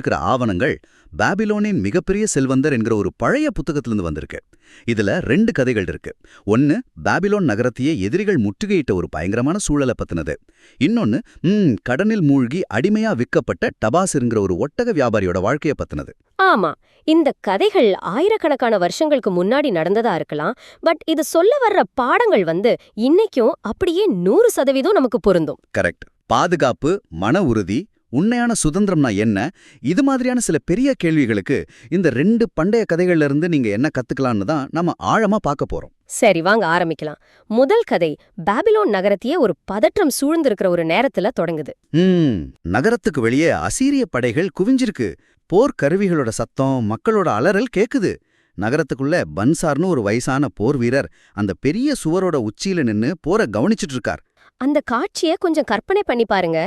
இருக்கிற ஆவணங்கள் பாபிலோனின் மிகப்பெரிய செல்வந்தர் என்கிற ஒரு பழைய புத்தகத்திலிருந்து வந்திருக்கு. இதுல 2 கதைகள் இருக்கு. ஒன்னு பாபிலோன் நகரத்தையே எதிரிகள் முற்றுகையிட்ட ஒரு பயங்கரமான சூழலை பத்தினது. இன்னொன்னு கடனில் மூழ்கி அடிமையா விற்கப்பட்ட டபாஸ்ங்கிற ஒரு ஒட்டக வியாபாரியோட வாழ்க்கைய பத்தினது. ஆமா, இந்த கதைகள் ஆயிரக்கணக்கான வருஷங்களுக்கு முன்னாடி நடந்ததா இருக்கலாம். பட் இது சொல்ல வர்ற பாடங்கள் இன்னைக்கும் அப்படியே 100% நமக்கு பொருந்தும். கரெக்ட். பாதுகாப்பு, மன உறுதி, உண்மையான சுதந்திரம்னா என்ன, இது மாதிரியான சில பெரிய கேள்விகளுக்கு இந்த 2 பண்டைய கதைகள்ல இருந்து நீங்க என்ன கத்துக்கலாம்னு தான் நம்ம ஆழமா பார்க்க போறோம். சரி, வாங்க ஆரம்பிக்கலாம். முதல் கதை பாபிலோன் நகரத்தையே ஒரு பதற்றம் சூழ்ந்திருக்கிற ஒரு நேரத்துல தொடங்குது. நகரத்துக்கு வெளியே அசீரிய படைகள் குவிஞ்சிருக்கு. போர் கருவிகளோட சத்தம், மக்களோட அலறல் கேக்குது. நகரத்துக்குள்ள பன்சார்னு ஒரு வயசான போர் வீரர் அந்த பெரிய சுவரோட உச்சியில நின்னு போரை கவனிச்சுட்டு இருக்கார். அந்த காட்சிய கொஞ்சம் கற்பனை பண்ணி பாருங்க.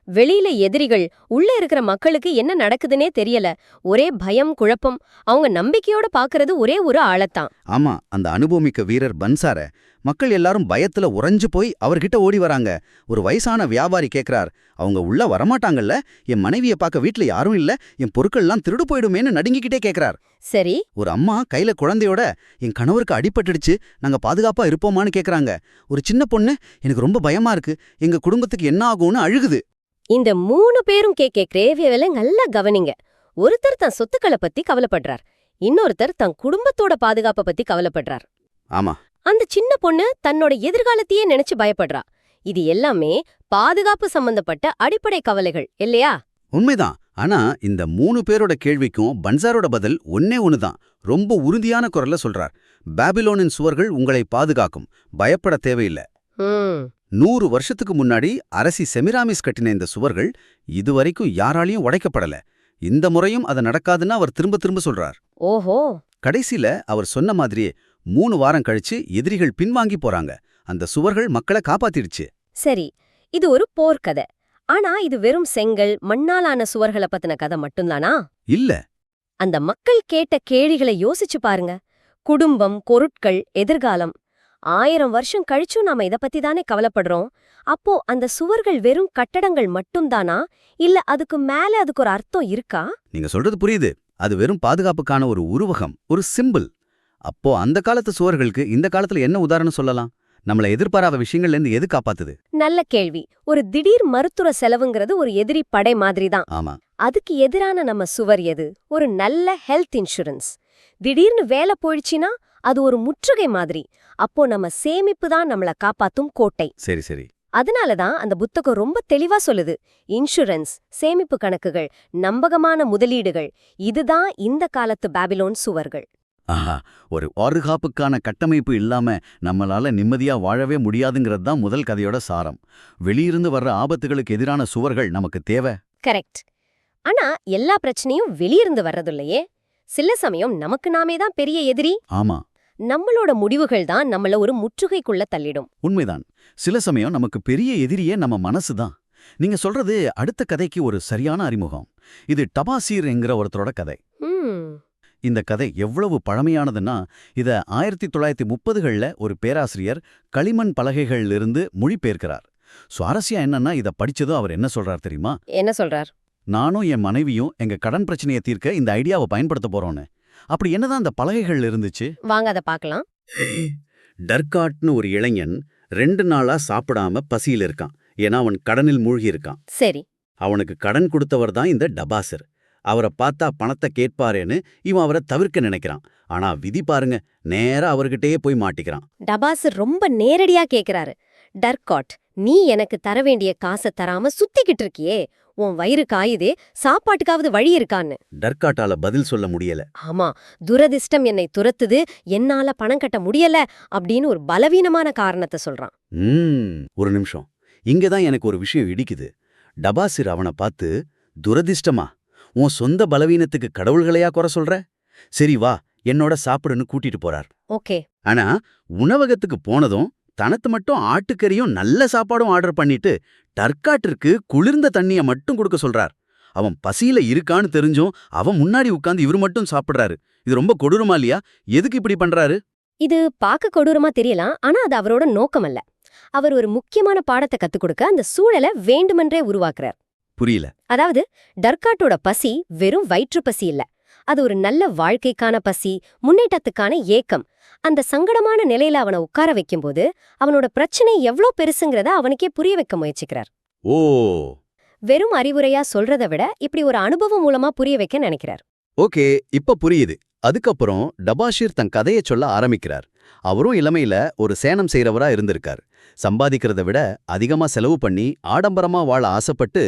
வெளியில எதிரிகள், உள்ள இருக்கிற மக்களுக்கு என்ன நடக்குதுன்னே தெரியல. ஒரே பயம், குழப்பம். அவங்க நம்பிக்கையோட பாக்குறது ஒரே ஒரு ஆளத்தான். ஆமா, அந்த அனுபவமிக்க வீரர் பன்சார மக்கள் எல்லாரும் பயத்துல உறைஞ்சு போய் அவர்கிட்ட ஓடி வராங்க. ஒரு வயசான வியாபாரி கேக்குறார், அவங்க உள்ள வரமாட்டாங்கல்ல, என் மனைவிய பார்க்க வீட்ல யாரும் இல்ல, என் பொருட்கள்லாம் திருடு போயிடுமேன்னு நடுங்கிக்கிட்டே கேக்குறார். சரி. ஒரு அம்மா கையில குழந்தையோட, என் கணவருக்கு அடிபட்டுடுச்சு, நாங்க பாதுகாப்பா இருப்போமான்னு கேக்குறாங்க. ஒரு சின்ன பொண்ணு, எனக்கு ரொம்ப பயமா இருக்கு, எங்க குடும்பத்துக்கு என்ன ஆகும்னு அழுகுது. இந்த 3 பேரும் கேள்விகளை நல்லா கவனிங்க. ஒருத்தர் தன் சொத்துக்களை பத்தி கவலைப்படுறார், இன்னொருத்தர் தன் குடும்பத்தோட பாதுகாப்பை பத்தி கவலைப்படுறார். ஆமா, அந்த சின்ன பொண்ணு தன்னோட எதிர்காலத்தையே நினைச்சு பயப்படுறா. இது எல்லாமே பாதுகாப்பு சம்பந்தப்பட்ட அடிப்படை கவலைகள் இல்லையா? உண்மைதான். ஆனா இந்த 3 பேரோட கேள்விக்கும் பன்சாரோட பதில் ஒன்னே ஒண்ணுதான். ரொம்ப உறுதியான குரல்ல சொல்றார், பாபிலோனின் சுவர்கள் உங்களை பாதுகாக்கும், பயப்பட தேவையில்லை. 100 வருஷத்துக்கு முன்னாடி அரசி செமிராமிஸ் கட்டின இந்த சுவர்கள் இதுவரைக்கும் யாராலையும் உடைக்கப்படல. இந்த முறையும் அது நடக்காதுன்னு அவர் திரும்ப திரும்ப சொல்றார். ஓஹோ. கடைசியில அவர் சொன்ன மாதிரியே 3 வாரம் கழிச்சு எதிரிகள் பின்வாங்கி போறாங்க. அந்த சுவர்கள் மக்களை காப்பாத்திடுச்சு. சரி, இது ஒரு போர்க்கதை. ஆனா இது வெறும் செங்கல், மண்ணாலான சுவர்களை பத்தின கதை மட்டும்தானா? இல்ல. அந்த மக்கள் கேட்ட கேள்விகளை யோசிச்சு பாருங்க. குடும்பம், பொருட்கள், எதிர்காலம். 1000 வருஷம் கழிச்சும் நாம இத பத்தி தானே கவலைப்படுறோம். அப்போ அந்த சுவர்கள் வெறும் கட்டடங்கள் மட்டும்தானா, இல்ல அதுக்கு மேல அதுக்கு ஒரு அர்த்தம் இருக்கா? நீங்க சொல்றது புரியுது. அது வெறும் பாதுகாப்புக்கான ஒரு உருவகம், ஒரு சிம்பிள். அப்போ அந்த காலத்து சுவர்களுக்கு இந்த காலத்துல என்ன உதாரணம் சொல்லலாம்? நம்மள எதிர்பாராத விஷயங்கள்ல இருந்து எது காப்பாத்துது? நல்ல கேள்வி. ஒரு திடீர் மருத்துவ செலவுங்கிறது ஒரு எதிரி படை மாதிரி தான். ஆமா. அதுக்கு எதிரான நம்ம சுவர் எது? ஒரு நல்ல ஹெல்த் இன்சூரன்ஸ். திடீர்னு வேலை போயிடுச்சுன்னா அது ஒரு முற்றுகை மாதிரி. அப்போ நம்ம சேமிப்பு தான் நம்மள காப்பாத்தும் கோட்டை. சரி சரி. அதனாலதான் அந்த புத்தகம் ரொம்ப தெளிவா சொல்லுது, இன்சூரன்ஸ், சேமிப்பு கணக்குகள், நம்பகமான முதலீடுகள், இதுதான் இந்த காலத்து பாபிலோன் சுவர்கள். ஆஹா, ஒரு பாதுகாப்புக்கான கட்டமைப்பு இல்லாம நம்மளால நிம்மதியா வாழவே முடியாதுங்கிறது தான் முதல் கதையோட சாரம். வெளியிருந்து வர்ற ஆபத்துகளுக்கு எதிரான சுவர்கள் நமக்கு தேவை. கரெக்ட். ஆனா எல்லா பிரச்சனையும் வெளியிருந்து வர்றதில்லையே. சில சமயம் நமக்கு நாமே தான் பெரிய எதிரி. ஆமா. நம்மளோட முடிவுகள் தான் நம்மள ஒரு முற்றுகைக்குள்ள தள்ளிடும். உண்மைதான். சில சமயம் நமக்கு பெரிய எதிரியே நம்ம மனசு தான். நீங்க சொல்றது அடுத்த கதைக்கு ஒரு சரியான அறிமுகம். இது டபாசீர் என்கிற ஒருத்தரோட கதை. இந்த கதை எவ்வளவு பழமையானதுன்னா, இத 1930கள்ல ஒரு பேராசிரியர் களிமண் பலகைகளிலிருந்து மொழிபெயர்க்கிறார். சுவாரஸ்யம் என்னன்னா, இத படிச்சதும் அவர் என்ன சொல்றார் தெரியுமா? என்ன சொல்றார்? நானும் என் மனைவியும் எங்க கடன் பிரச்சனையை தீர்க்க இந்த ஐடியாவை பயன்படுத்த போறோம்னு. அப்படி என்னதான் அந்த பலகைகள் இருந்துச்சு? வாங்க அதை பார்க்கலாம். டர்காட்னு ஒரு இளைஞன் 2 நாளா சாப்பிடாம பசியில் இருக்கான். ஏன்னா அவன் கடனில் மூழ்கி இருக்கான். சரி. அவனுக்கு கடன் கொடுத்தவர் தான் இந்த டபாசர். அவரை பார்த்தா பணத்தை கேட்பாரேன்னு இவன் அவரை தவிர்க்க நினைக்கிறான். ஆனா விதி பாருங்க, நேரா அவர்கிட்டயே போய் மாட்டிக்கிறான். டபாசர் ரொம்ப நேரடியா கேக்குறாரு, டர்காட், நீ எனக்கு தர வேண்டிய காசை தராம சுத்திக்கிட்டு இருக்கியே, உன் வயிறு காயுதே, சாப்பாட்டுக்காவது வழி இருக்கான்னு. டர்காட்டால பதில் சொல்ல முடியல. ஆமா, துரதிர்ஷ்டம் என்னை துரத்துது, என்னால பணம் கட்ட முடியல அப்படின்னு ஒரு பலவீனமான காரணத்தை சொல்றான். ஒரு நிமிஷம், இங்கதான் எனக்கு ஒரு விஷயம் இடிக்குது. டபாசிர் அவனை பார்த்து, துரதிர்ஷ்டமா? உன் சொந்த பலவீனத்துக்கு கடவுள்களையா குறை சொல்ற? சரி வா, என்னோட சாப்பிடுன்னு கூட்டிட்டு போறார். ஓகே. ஆனா உணவகத்துக்கு போனதும் தனத்து மட்டும் ஆட்டுக்கறியும் நல்ல சாப்பாடும் ஆர்டர் பண்ணிட்டு டர்காட்டிற்கு குளிர்ந்த தண்ணிய மட்டும் கொடுக்க சொல்றார். அவன் பசியில இருக்கான்னு தெரிஞ்சும் அவன் முன்னாடி உட்கார்ந்து இவர் மட்டும் சாப்பிடுறாரு. இது ரொம்ப கொடூரமா இல்லையா? எதுக்கு இப்படி பண்றாரு? இது பார்க்க கொடூரமா தெரியலாம், ஆனா அது அவரோட நோக்கம் அல்ல. அவர் ஒரு முக்கியமான பாடத்தை கத்துக் கொடுக்க அந்த சூழலை வேண்டுமென்றே உருவாக்குறார். புரியல. அதாவது டர்காட்டோட பசி வெறும் வயிற்று பசி இல்ல, அது ஒரு நல்ல வாழ்க்கைக்கான பசி, முன்னேற்றத்துக்கான ஏக்கம். அந்த சங்கடமான நிலையில அவனை உட்கார வைக்கும்போது அவனோட பிரச்சனை எவ்ளோ பெருசுங்கிறத அவனுக்கே புரிய வைக்க முயற்சிக்கிறார். ஓ, வெறும் அறிவுரையா சொல்றத விட இப்படி ஒரு அனுபவம் மூலமா புரிய வைக்க நினைக்கிறார். ஓகே, இப்ப புரியுது. அதுக்கப்புறம் டபாஷிர் தன் கதையை சொல்ல ஆரம்பிக்கிறார். அவரும் இளமையில ஒரு சேனம் செய்றவரா இருந்திருக்கார். சம்பாதிக்கிறத விட அதிகமா செலவு பண்ணி ஆடம்பரமா வாழ ஆசைப்பட்டு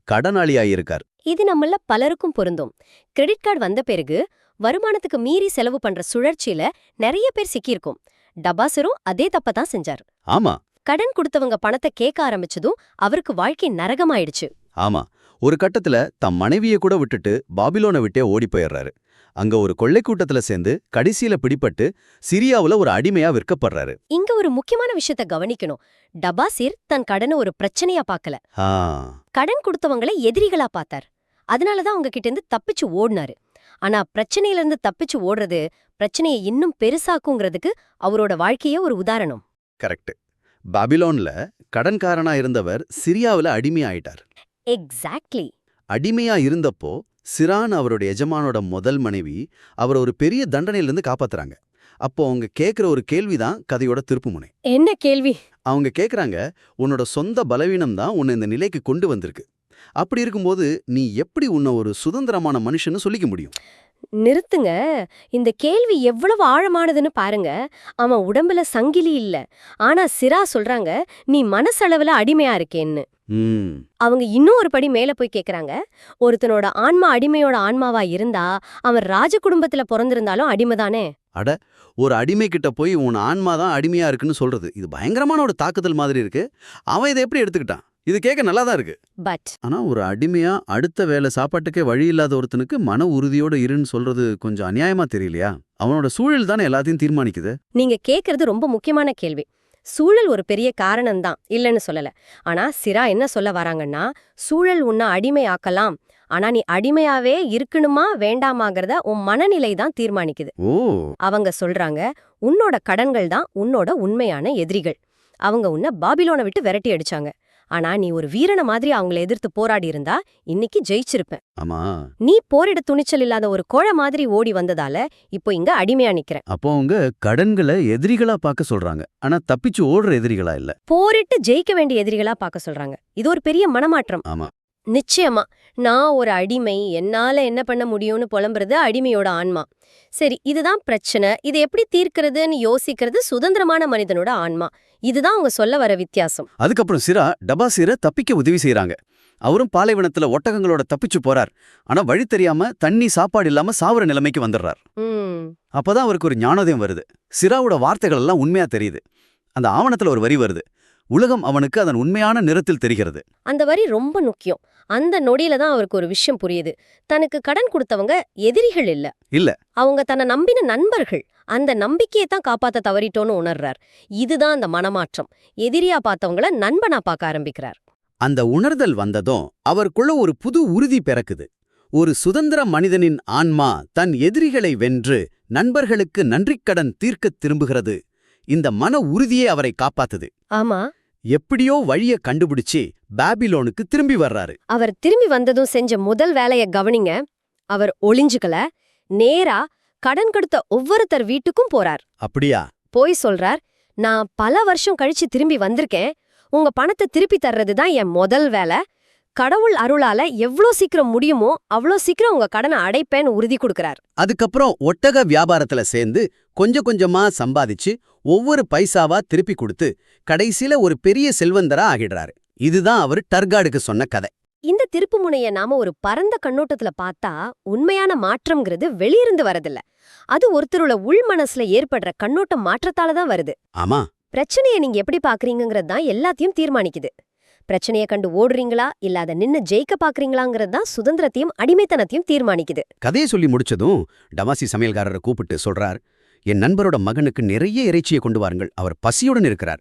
கடனாளியாயிருக்கார். இது நம்மள பலருக்கும் பொருந்தும். கிரெடிட் கார்டு வந்த பிறகு வருமானத்துக்கு மீறி செலவு பண்ற சுழற்சியில நிறைய பேர் சிக்கியிருக்கும். டபாசரும் அதே தப்பதான் செஞ்சார். ஆமா கடன் கொடுத்தவங்க பணத்தை கேட்க ஆரம்பிச்சதும் அவருக்கு வாழ்க்கை நரகமாயிடுச்சு. ஆமா ஒரு கட்டத்துல தம் மனைவியை கூட விட்டுட்டு பாபிலோனை விட்டே ஓடி போயிடுறாரு. அங்க ஒரு கொள்ளை கூட்டத்துல சேர்ந்து கடைசியில பிடிபட்டு சிரியாவுல ஒரு அடிமையா விற்கப்படுறாரு. இங்க ஒரு முக்கியமான விஷயத்த கவனிக்கணும். டபாசிர் தன் கடனை ஒரு பிரச்சனையா பார்க்கல, ஆ, கடன் கொடுத்தவங்களை எதிரிகளா பார்த்தார். அதனாலதான் அவங்க கிட்ட இருந்து தப்பிச்சு ஓடினாரு. ஆனா பிரச்சனையில இருந்து தப்பிச்சு ஓடுறது பிரச்சனையை இன்னும் பெருசாக்குங்கிறதுக்கு அவரோட வாழ்க்கையே ஒரு உதாரணம். கரெக்ட். பாபிலோன்ல கடன்காரனா இருந்தவர் சிரியாவுல அடிமையாயிட்டார். எக்ஸாக்ட்லி. அடிமையா இருந்தப்போ சிரான் அவரோட எஜமானோட முதல் மனைவி அவர் ஒரு பெரிய தண்டனையிலிருந்து காப்பாத்துறாங்க. அப்போ அவங்க கேக்குற ஒரு கேள்விதான் கதையோட திருப்புமுனை. என்ன கேள்வி? அவங்க கேக்குறாங்க, உன்னோட சொந்த பலவீனம் தான் உன்னை இந்த நிலைக்கு கொண்டு வந்திருக்கு. அப்படி இருக்கும்போது நீ எப்படி உன்னை ஒரு சுதந்திரமான மனுஷன்னு சொல்லிக்க முடியும்? நிறுத்துங்க. இந்த கேள்வி எவ்வளவு ஆழமானதுன்னு பாருங்க. அவன் உடம்புல சங்கிலி இல்ல, ஆனா சிரா சொல்றாங்க நீ மனசளவுல அடிமையா இருக்கேன்னு. அவங்க இன்னும் ஒரு படி மேல போய் கேக்குறாங்க, ஒருத்தனோட ஆன்மா அடிமையோட ஆன்மாவா இருந்தா அவன் ராஜ குடும்பத்துல பிறந்திருந்தாலும் அடிமைதானே? அட, ஒரு அடிமை கிட்ட போய் உன் ஆன்மாதான் அடிமையா இருக்குன்னு சொல்றது இது பயங்கரமான ஒரு தாக்குதல் மாதிரி இருக்கு. அவன் இதை எப்படி எடுத்துக்கிட்டான்? இது கேட்க நல்லாதான் இருக்கு. பட் ஆனா ஒரு அடிமையா அடுத்த வேளை சாப்பாட்டுக்கே வழி இல்லாத ஒருத்தனுக்கு மன உறுதியோட இருன்னு சொல்றது கொஞ்சம் அநியாயமா தெரியலையா? அவனோட சூழல் தானே எல்லாத்தையும் தீர்மானிக்குது. நீங்க கேக்குறது ரொம்ப முக்கியமான கேள்வி. சூழல் ஒரு பெரிய காரணம்தான், இல்லைன்னு சொல்லல. ஆனா சிரா என்ன சொல்ல வராங்கன்னா, சூழல் உன்னை அடிமை ஆக்கலாம், ஆனா நீ அடிமையாவே இருக்கணுமா வேண்டாமாங்கிறத உன் மனநிலை தான் தீர்மானிக்குது. ஓ, அவங்க சொல்றாங்க, உன்னோட கடன்கள் தான் உன்னோட உண்மையான எதிரிகள். அவங்க உன்னை பாபிலோனை விட்டு விரட்டி அடிச்சாங்க. ஆனா நீ ஒரு வீரன மாதிரி அவங்கள எதிர்த்து போராடி இருந்தா இன்னைக்கு ஜெயிச்சிருப்ப. ஆமா. நீ போரிட துணிச்சல் இல்லாத ஒரு கோழ மாதிரி ஓடி வந்ததால இப்போ இங்க அடிமையா நிக்கிறேன். அப்போ அவங்க கடன்களை எதிரிகளா பார்க்க சொல்றாங்க, ஆனா தப்பிச்சு ஓடுற எதிரிகளா இல்ல. போரிட்டு ஜெயிக்க வேண்டிய எதிரிகளா பார்க்க சொல்றாங்க. இது ஒரு பெரிய மனமாற்றம். ஆமா, நிச்சயமா. நான் ஒரு அடிமை, என்னால என்ன பண்ண முடியும்னு புலம்புறது அடிமையோட ஆன்மா. சரி, இதுதான் பிரச்சனை, இதை எப்படி தீர்க்கிறதுன்னு யோசிக்கிறது சுதந்திரமான மனிதனோட ஆன்மா. இதுதான் அவங்க சொல்ல வர வித்தியாசம். அதுக்கப்புறம் சிரா டபாசிர தப்பிக்க உதவி செய்யறாங்க. அவரும் பாலைவனத்துல ஒட்டகங்களோட தப்பிச்சு போறார். ஆனா வழி தெரியாம தண்ணி சாப்பாடு இல்லாம சாவர நிலைமைக்கு வந்துடுறார். அப்பதான் அவருக்கு ஒரு ஞானோதயம் வருது. சிராவோட வார்த்தைகள் எல்லாம் உண்மையா தெரியுது. அந்த ஆவணத்துல ஒரு வரி வருது, உலகம் அவனுக்கு அதன் உண்மையான நிறத்தில் தெரிகிறது. அந்த வரி ரொம்ப முக்கியம். அந்த நொடியில தான் அவருக்கு ஒரு விஷயம் புரியுது. தனக்கு கடன் கொடுத்தவங்க எதிரிகள் இல்ல, அவங்க தன்னை நம்பின நண்பர்கள். அந்த நம்பிக்கையை தான் காப்பாத்த தவறிட்டோன்னு உணர்றார். இதுதான் அந்த மனமாற்றம். எதிரியா பார்த்தவங்கள நண்பனா பார்க்க ஆரம்பிக்கிறார். அந்த உணர்தல் வந்ததும் அவருக்குள்ள ஒரு புது உறுதி பிறக்குது. ஒரு சுதந்திர மனிதனின் ஆன்மா தன் எதிரிகளை வென்று நண்பர்களுக்கு நன்றிக்கடன் தீர்க்கத் திரும்புகிறது. இந்த மன உறுதியே அவரை காப்பாத்துது. ஆமா, எப்படியோ வழிய கண்டுபிடிச்சு பாபிலோனுக்கு திரும்பி வர்றாரு. அவர் திரும்பி வந்ததும் செஞ்ச முதல் வேலைய கவனிங்க. அவர் ஒளிஞ்சுக்கல, நேரா கடன் கொடுத்த ஒவ்வொருத்தர் வீட்டுக்கும் போறார். அப்படியா? போய் சொல்றார், நான் பல வருஷம் கழிச்சு திரும்பி வந்திருக்கேன், உங்க பணத்தை திருப்பி தர்றதுதான் என் முதல் வேலை. கடவுள் அருளால எவ்ளோ சீக்கிரம் முடியுமோ அவ்வளோ சீக்கிரம் உங்க கடனை அடைப்பேன்னு உறுதி கொடுக்கறார். அதுக்கப்புறம் ஒட்டக வியாபாரத்துல சேர்ந்து கொஞ்சம் கொஞ்சமா சம்பாதிச்சு ஒவ்வொரு பைசாவா திருப்பி கொடுத்து கடைசியில ஒரு பெரிய செல்வந்தரா ஆகிடுறாரு. இதுதான் அவர் டர்காடுக்கு சொன்ன கதை. இந்த திருப்புமுனைய நாம ஒரு பரந்த கண்ணோட்டத்துல பார்த்தா உண்மையான மாற்றம்ங்கிறது வெளியிருந்து வரதில்ல. அது ஒருத்தரோட உள் மனசுல ஏற்படுற கண்ணோட்டம் மாற்றத்தால தான் வருது. ஆமா, பிரச்சனையை நீங்க எப்படி பாக்குறீங்கிறது தான் எல்லாத்தையும் தீர்மானிக்குது. பிரச்சனையை கண்டு ஓடுறீங்களா இல்ல அதை நின்னு ஜெயிக்க பாக்குறீங்களாங்கிறது தான் சுதந்திரத்தையும் அடிமைத்தனத்தையும் தீர்மானிக்குது. கதையை சொல்லி முடிச்சதும் டமாசி சமையல்காரரை கூப்பிட்டு சொல்றார், என் நண்பரோட மகனுக்கு நிறைய இறைச்சியை கொண்டு வாருங்கள், அவர் பசியுடன் இருக்கிறார்.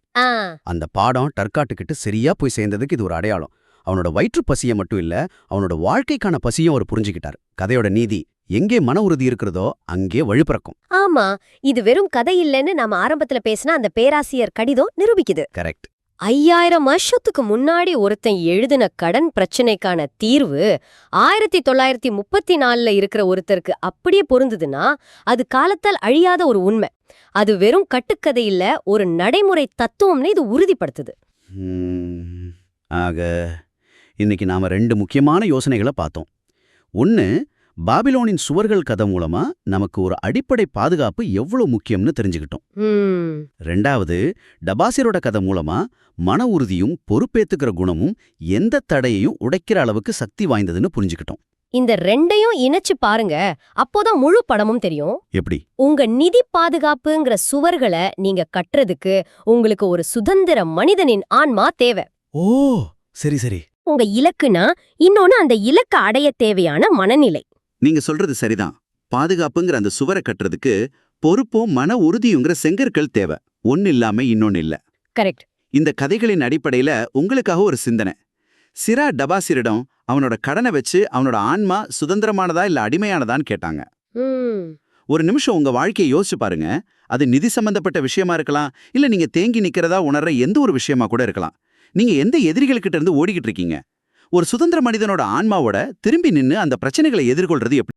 அந்த பாடம் டர்காட்டுக்கிட்டு சரியா போய் சேர்ந்ததுக்கு இது ஒரு அடையாளம். அவனோட வயிற்று பசியை மட்டும் இல்ல, அவனோட வாழ்க்கைக்கான பசியும் அவர் புரிஞ்சுக்கிட்டார். கதையோட நீதி, எங்கே மன உறுதி இருக்கிறதோ அங்கே வழி பிறக்கும். ஆமா, இது வெறும் கதை இல்லைன்னு நாம ஆரம்பத்துல பேசின அந்த பேராசிரியர் கடிதம் நிரூபிக்குது. கரெக்ட். 5000 வருஷத்துக்கு முன்னாடி ஒருத்தன் எழுதின கடன் பிரச்சனைக்கான தீர்வு 1934ல இருக்கிற ஒருத்தருக்கு அப்படியே பொருந்துதுன்னா அது காலத்தால் அழியாத ஒரு உண்மை. அது வெறும் கட்டுக்கதை இல்ல, ஒரு நடைமுறை தத்துவம்னு இது உறுதிப்படுத்துது. ஆக இன்னைக்கு நாம 2 முக்கியமான யோசனைகளை பார்த்தோம். ஒன்னு, பாபிலோனின் சுவர்கள் கதை மூலமா நமக்கு ஒரு அடிப்படை பாதுகாப்பு எவ்வளவு முக்கியம்னு தெரிஞ்சுக்கிட்டோம். ரெண்டாவது, டபாசிரோட கதை மூலமா மன உறுதியும் பொறுப்பேத்துக்கிற குணமும் எந்த தடையையும் உடைக்கிற அளவுக்கு சக்தி வாய்ந்ததுன்னு புரிஞ்சுக்கிட்டோம். இந்த ரெண்டையும் இணைச்சு பாருங்க, அப்போதான் முழு படமும் தெரியும். எப்படி? உங்க நிதி பாதுகாப்புங்கிற சுவர்களை நீங்க கட்டுறதுக்கு உங்களுக்கு ஒரு சுதந்திர மனிதனின் ஆன்மா தேவை. ஓ, சரி சரி. உங்க இலக்குனா இன்னொன்னு அந்த இலக்க அடைய தேவையான மனநிலை. நீங்க சொல்றது சரிதான். பாதுகாப்புங்கிற அந்த சுவரை கட்டுறதுக்கு பொறுப்பும் மன உறுதியுங்கிற செங்கற்கள் தேவை. ஒன்னு இல்லாம இன்னொன்னு இல்ல. கரெக்ட். இந்த கதைகளின் அடிப்படையில உங்களுக்காக ஒரு சிந்தனை. சிரா டபாசிரிடம் அவனோட கடனை வச்சு அவனோட ஆன்மா சுதந்திரமானதா இல்ல அடிமையானதான்னு கேட்டாங்க. ஒரு நிமிஷம் உங்க வாழ்க்கையை யோசிச்சு பாருங்க. அது நிதி சம்பந்தப்பட்ட விஷயமா இருக்கலாம், இல்ல நீங்க தேங்கி நிக்கிறதா உணர்ற எந்த ஒரு விஷயமா கூட இருக்கலாம். நீங்க எந்த எதிரிகள்கிட்ட இருந்து ஓடிக்கிட்டு இருக்கீங்க? ஒரு சுதந்திர மனிதனோட ஆன்மாவோட திரும்பி நின்னு அந்த பிரச்சனைகளை எதிர்கொள்றது எப்படி?